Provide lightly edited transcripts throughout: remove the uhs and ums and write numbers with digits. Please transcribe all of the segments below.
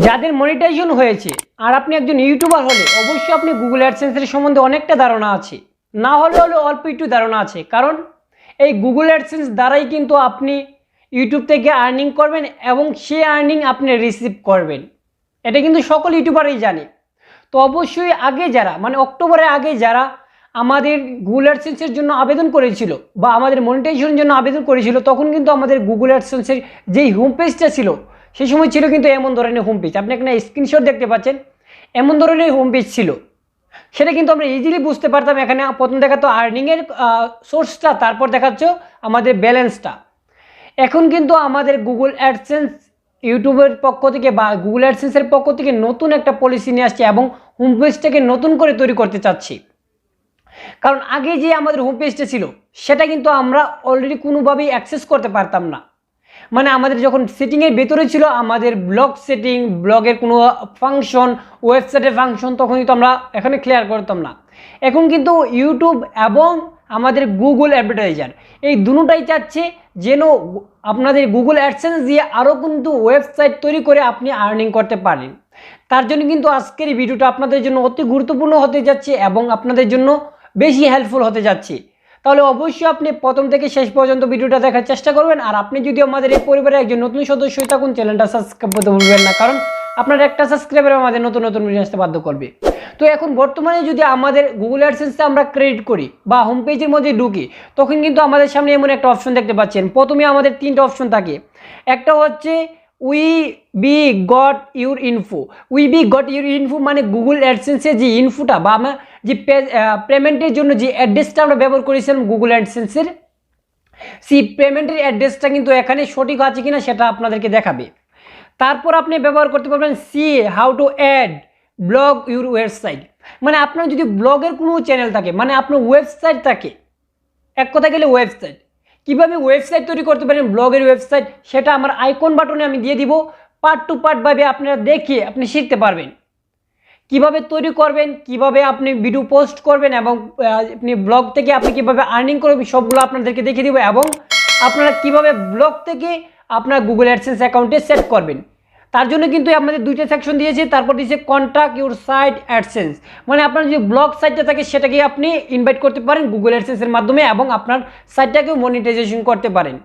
যাদের মনিটাইজেশন হয়েছে আর আপনি একজন ইউটিউবার হলে অবশ্যই আপনি গুগল অ্যাডসেন্সের সম্বন্ধে অনেকটা ধারণা আছে, না হলে অল্প একটু ধারণা আছে। কারণ এই গুগল অ্যাডসেন্স দ্বারাই কিন্তু আপনি ইউটিউব থেকে আর্নিং করবেন এবং সেই আর্নিং আপনি রিসিভ করবেন, এটা কিন্তু সকল ইউটিউবারই জানে। তো অবশ্যই আগে যারা অক্টোবরের আগে যারা আমাদের গুগল অ্যাডসেন্সের জন্য আবেদন করেছিল বা আমাদের মনিটাইজেশনের জন্য আবেদন করেছিল, তখন কিন্তু আমাদের গুগল অ্যাডসেন্সের যেই হোম পেজটা ছিল সেই সময় ছিল কিন্তু এমন ধরনের হোম পেজ, আপনি এখানে স্ক্রিনশট দেখতে পাচ্ছেন, এমন ধরনের হোম পেজ ছিল। সেটা কিন্তু আমরা ইজিলি বুঝতে পারতাম। এখানে প্রথম দেখাতো আর্নিংয়ের সোর্সটা, তারপর দেখাচ্ছে আমাদের ব্যালেন্সটা। এখন কিন্তু আমাদের গুগল অ্যাডসেন্স ইউটিউবের পক্ষ থেকে বা গুগল অ্যাডসেন্সের পক্ষ থেকে নতুন একটা পলিসি নিয়ে আসছে এবং হোম পেজটাকে নতুন করে তৈরি করতে চাচ্ছি। কারণ আগে যে আমাদের হোম পেজটা ছিল সেটা কিন্তু আমরা অলরেডি কোনোভাবেই অ্যাক্সেস করতে পারতাম না। আমাদের যখন সেটিংয়ের ভেতরে ছিল আমাদের ব্লগ সেটিং, ব্লগের কোনো ফাংশন, ওয়েবসাইটের ফাংশন, তখন কিন্তু আমরা এখানে ক্লিয়ার করতাম না। এখন কিন্তু ইউটিউব এবং আমাদের গুগল অ্যাডভার্টাইজার এই দুটোটাই চাচ্ছে যেন আপনাদের গুগল অ্যাডসেন্স দিয়ে আরও কিন্তু ওয়েবসাইট তৈরি করে আপনি আর্নিং করতে পারেন। তার জন্য কিন্তু আজকের এই ভিডিওটা আপনাদের জন্য অতি গুরুত্বপূর্ণ হতে যাচ্ছে এবং আপনাদের জন্য বেশি হেল্পফুল হতে যাচ্ছে। তাহলে অবশ্যই আপনি প্রথম থেকে শেষ পর্যন্ত ভিডিওটা দেখার চেষ্টা করবেন। আর আপনি যদি আমাদের এই পরিবারের একজন নতুন সদস্য হয়ে থাকুন, চ্যানেলটা সাবস্ক্রাইব করতে ভুলবেন না, কারণ আপনার একটা সাবস্ক্রাইবার আমাদের নতুন নতুন ভিডিও আসতে বাধ্য করবে। তো এখন বর্তমানে যদি আমাদের গুগল অ্যাডসেন্সে আমরা ক্রেডিট করি বা হোম পেজের মধ্যে ঢুকি, তখন কিন্তু আমাদের সামনে এমন একটা অপশন দেখতে পাচ্ছেন। প্রথমে আমাদের তিনটা অপশন থাকে। একটা হচ্ছে we be got your info. We be got your info মানে গুগল অ্যাডসেন্সের যে ইনফোটা বা আমরা যে পেমেন্টের জন্য যে অ্যাড্রেসটা আমরা ব্যবহার করেছিলাম গুগল অ্যাডসেন্সের, সেই পেমেন্টের অ্যাড্রেসটা কিন্তু এখানে সঠিক আছে কিনা সেটা আপনাদেরকে দেখাবে। তারপর আপনি ব্যবহার করতে পারবেন see how to add blog your website. আপনার যদি ব্লগের কোনো চ্যানেল থাকে, আপনার ওয়েবসাইট থাকে, এক কথা গেলে ওয়েবসাইট, কীভাবে ওয়েবসাইট তৈরি করতে পারেন ব্লগের ওয়েবসাইট, সেটা আমার আইকন বাটনে আমি দিয়ে দিব। পার্ট টু পার্টভাবে আপনারা দেখিয়ে আপনি শিখতে পারবেন কিভাবে তৈরি করবেন, কিভাবে আপনি ভিডিও পোস্ট করবেন এবং আপনি ব্লগ থেকে আপনি কিভাবে আর্নিং করবেন, সবগুলো আপনাদেরকে দেখিয়ে দিব। এবং আপনারা কিভাবে ব্লগ থেকে আপনার গুগল অ্যাডসেন্স অ্যাকাউন্টে সেট করবেন, তার জন্য কিন্তু আমাদের দুইটা সেকশন দিয়েছে। তারপর দিয়েছে কন্ট্যাক্ট ইউর সাইট অ্যাডসেন্স, আপনার যে ব্লগ সাইটটা থাকে সেটাকে আপনি ইনভাইট করতে পারেন গুগল অ্যাডসেন্সের মাধ্যমে এবং আপনার সাইটটাকেও মনিটাইজেশন করতে পারেন।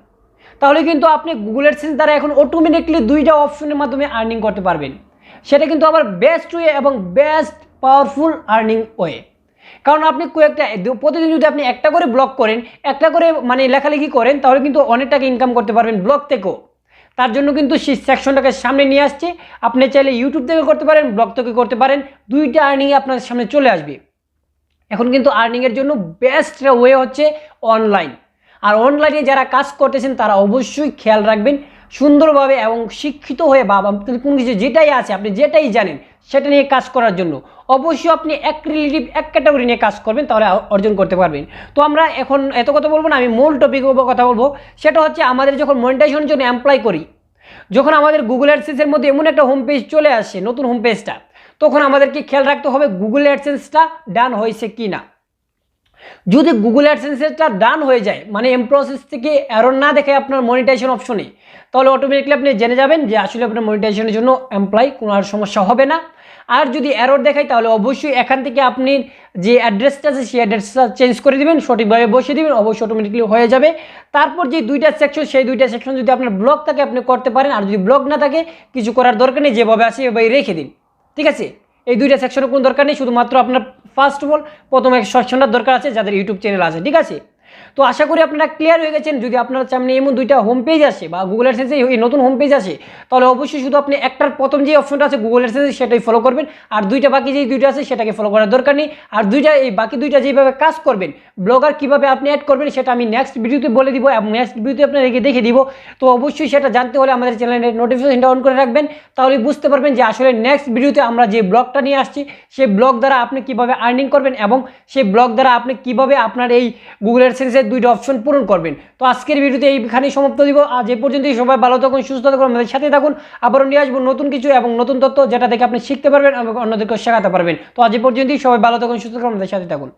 তাহলে কিন্তু আপনি গুগল অ্যাডসেন্স দ্বারা এখন অটোমেটিকলি দুইটা অপশনের মাধ্যমে আর্নিং করতে পারবেন। সেটা কিন্তু আবার বেস্ট ওয়ে এবং বেস্ট পাওয়ারফুল আর্নিং ওয়ে। কারণ আপনি কয়েকটা প্রতিদিন যদি আপনি একটা করে ব্লগ করেন, একটা করে লেখালেখি করেন, তাহলে কিন্তু অনেক টাকা ইনকাম করতে পারবেন ব্লগ থেকেও। তার জন্য কিন্তু সেই সেকশনটাকে সামনে নিয়ে আসছে। আপনি চাইলে ইউটিউব থেকে করতে পারেন, ব্লগ থেকে করতে পারেন, দুইটা আর্নিংয়ে আপনার সামনে চলে আসবে। এখন কিন্তু আর্নিংয়ের জন্য বেস্ট ওয়ে হচ্ছে অনলাইন। আর অনলাইনে যারা কাজ করতেছেন তারা অবশ্যই খেয়াল রাখবেন সুন্দরভাবে এবং শিক্ষিত হয়ে বা কোনো কিছু যেটাই আছে আপনি যেটাই জানেন সেটা নিয়ে কাজ করার জন্য অবশ্যই আপনি এক রিলেটিভ এক ক্যাটাগরি নিয়ে কাজ করবেন, তাহলে অর্জন করতে পারবেন। তো আমরা এখন এত কথা বলবো না, আমি মূল টপিকের উপর কথা বলবো। সেটা হচ্ছে আমাদের যখন মনিটাইজেশনের জন্য অ্যাপ্লাই করি, যখন আমাদের গুগল অ্যাডসেন্সের মধ্যে এমন একটা হোম পেজ চলে আসে, নতুন হোম পেজটা, তখন আমাদেরকে খেয়াল রাখতে হবে গুগল অ্যাডসেন্সটা ডান হয়েছে কি না। যদি গুগল অ্যাডসেন্সটা ডান হয়ে যায়, এম প্রসেস থেকে এরর না দেখে আপনার মনিটাইজেশন অপশনে, তাহলে অটোমেটিকলি আপনি জেনে যাবেন যে আসলে আপনার মনিটাইজেশনের জন্য অ্যাপ্লাই কোনো আর সমস্যা হবে না। আর যদি এরর দেখায় তাহলে অবশ্যই এখান থেকে আপনি যে অ্যাড্রেসটা আছে সেই অ্যাড্রেসটা চেঞ্জ করে দেবেন, সঠিকভাবে বসিয়ে দেবেন, অবশ্যই অটোমেটিকলি হয়ে যাবে। তারপর যে দুইটা সেকশন, সেই দুইটা সেকশন যদি আপনার ব্লগ থাকে আপনি করতে পারেন, আর যদি ব্লগ না থাকে কিছু করার দরকার নেই, যেভাবে আছে এভাবে রেখে দিন, ঠিক আছে। এই দুইটা সেকশনের কোনো দরকার নেই, শুধুমাত্র আপনার ফার্স্ট অফ অল প্রথম এক সেকশনটার দরকার আছে যাদের ইউটিউব চ্যানেল আছে, ঠিক আছে। তো আশা করি আপনারা ক্লিয়ার হয়ে গেছেন। যদি আপনার সামনে এমন দুইটা হোম পেজ আসে বা গুগল অ্যাডসেন্সে এই নতুন হোম পেজ আসে, তাহলে অবশ্যই শুধু আপনি একটার প্রথম যে অপশনটা আছে গুগল অ্যাডসেন্সে সেটাই ফলো করবেন, আর দুইটা বাকি যেই দুইটা আছে সেটাকে ফলো করার দরকার নেই। আর এই বাকি দুইটা যেভাবে কাজ করবেন, ব্লগার কীভাবে আপনি অ্যাড করবেন সেটা আমি নেক্সট ভিডিওতে বলে দিব এবং নেক্সট ভিডিওতে আপনাদেরকে দেখে দিব। তো অবশ্যই সেটা জানতে হলে আমাদের চ্যানেলের নোটিফিকেশনটা অন করে রাখবেন, তাহলে বুঝতে পারবেন যে আসলে নেক্সট ভিডিওতে আমরা যে ব্লগটা নিয়ে আসছি সেই ব্লগ দ্বারা আপনি কীভাবে আর্নিং করবেন এবং সেই ব্লগ দ্বারা আপনি কীভাবে আপনার এই গুগল অ্যাডসেন্সের দুইটা অপশন পূরণ করবেন। তো আজকের ভিডিওতে এইখানেই সমাপ্ত দিব। আজ এই পর্যন্তই। সবাই ভালো থাকুন, সুস্থ থাকুন, আমাদের সাথে থাকুন। আবারও নিয়ে আসবো নতুন কিছু এবং নতুন তথ্য, যেটা থেকে আপনি শিখতে পারবেন এবং অন্যদেরকে শেখাতে পারবেন। তো আজ এই পর্যন্তই। সবাই ভালো থাকুন, সুস্থ থাকুন, আমাদের সাথে থাকুন।